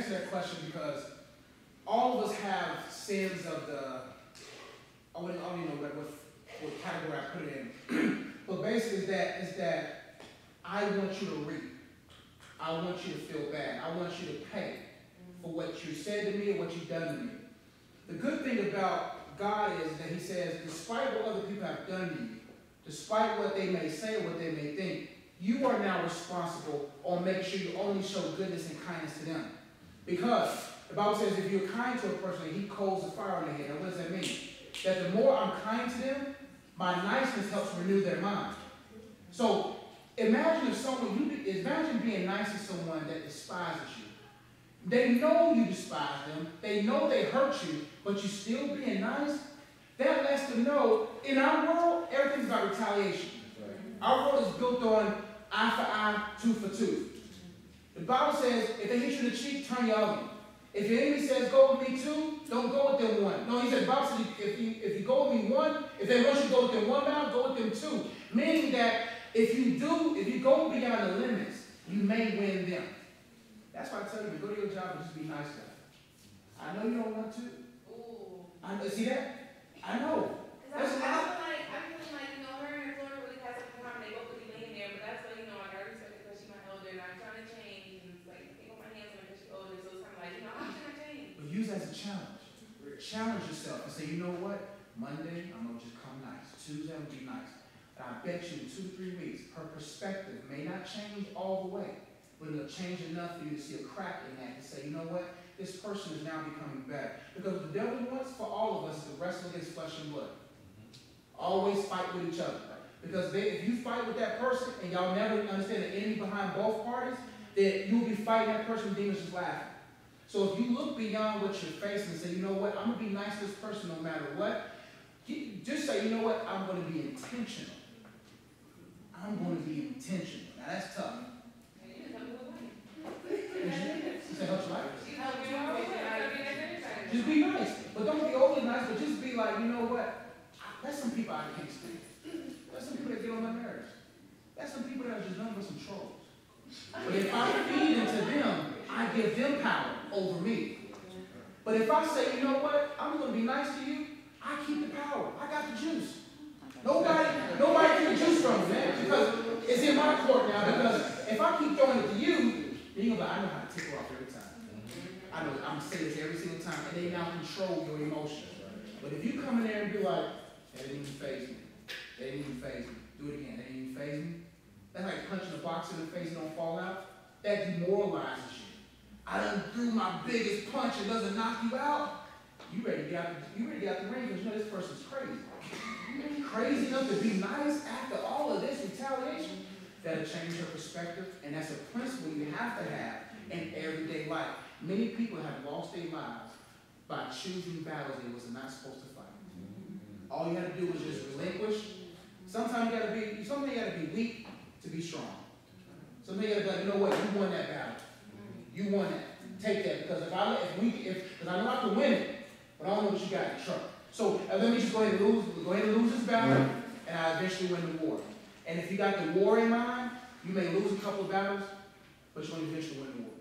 answer that question because all of us have sins of the, I don't even know what category I put it in. But basically is that I want you to reap. I want you to feel bad. I want you to pay for what you said to me or what you've done to me. The good thing about God is that he says, despite what other people have done to you, despite what they may say or what they may think, you are now responsible on making sure you only show goodness and kindness to them. Because the Bible says if you're kind to a person, he coals the fire on their head. Now what does that mean? That the more I'm kind to them, my niceness helps renew their mind. So imagine imagine being nice to someone that despises you. They know you despise them. They know they hurt you, but you still being nice. That lets them know, in our world, everything's about retaliation. Right. Our world is built on eye for eye, tooth for tooth. The Bible says, if they hit you in the cheek, turn your other. If your enemy says, go with me two, don't go with them one. No, he said, the Bible says, if you go with me one, if they want you to go with them one mile, go with them two. Meaning that if you go beyond the limits, you may win them. That's why I tell you, go to your job and just be nice to them. I know you don't want to. Ooh. See that? I know. I feel like, her and Florida really has something in common. They both really laying there, but that's why, I got respect because she's my elder, and I'm trying to change, and it's like, I put my hands on her because she's older, so it's kind of like, how can I change? But use that as a challenge. Challenge yourself and say, you know what? Monday, I'm going to just come nice. Tuesday, I'm going to be nice. And I bet you in 2-3 weeks, her perspective may not change all the way, but it'll change enough for you to see a crack in that and say, you know what? This person is now becoming better. Because the devil wants for all of us to wrestle against flesh and blood. Always fight with each other. Because if you fight with that person and y'all never understand the enemy behind both parties, then you'll be fighting that person, demons just laughing. So if you look beyond what you're facing and say, you know what, I'm going to be nice to this person no matter what, just say, you know what, I'm going to be intentional. I'm going to be intentional. Now that's tough. Just be nice, but don't be overly nice, but just be like, you know what? That's some people I can't stand. That's some people that get on my nerves. That's some people that are just nothing but some trolls. But if I feed into them, I give them power over me. But if I say, you know what? I'm going to be nice to you, I keep the power. I got the juice. Nobody can juice from me, man, because it's in my court now. Because if I keep throwing it to you, then you're going to be like, I know how to tick her off every time. I know, I'm going to say this every single time, and they now control your emotions. But if you come in there and be like, that didn't even faze me. That didn't even faze me. Do it again. That didn't even faze me. That's like punching a boxer in the face and don't fall out. That demoralizes you. I done threw my biggest punch and doesn't knock you out. You ready to get out the ring because you know this person's crazy. Crazy enough to be nice after all of this retaliation. That'll change your perspective, and that's a principle you have to have in everyday life. Many people have lost their lives by choosing battles they was not supposed to fight. All you have to do is just relinquish. Sometimes you gotta be weak to be strong. Sometimes you gotta be like, you know what, you won that battle. You won that. Take that, because because I know I can win it, but I don't know what you got in trouble. So let me just go ahead and lose this battle, and I eventually win the war. And if you got the war in mind, you may lose a couple of battles, but you'll eventually win the war.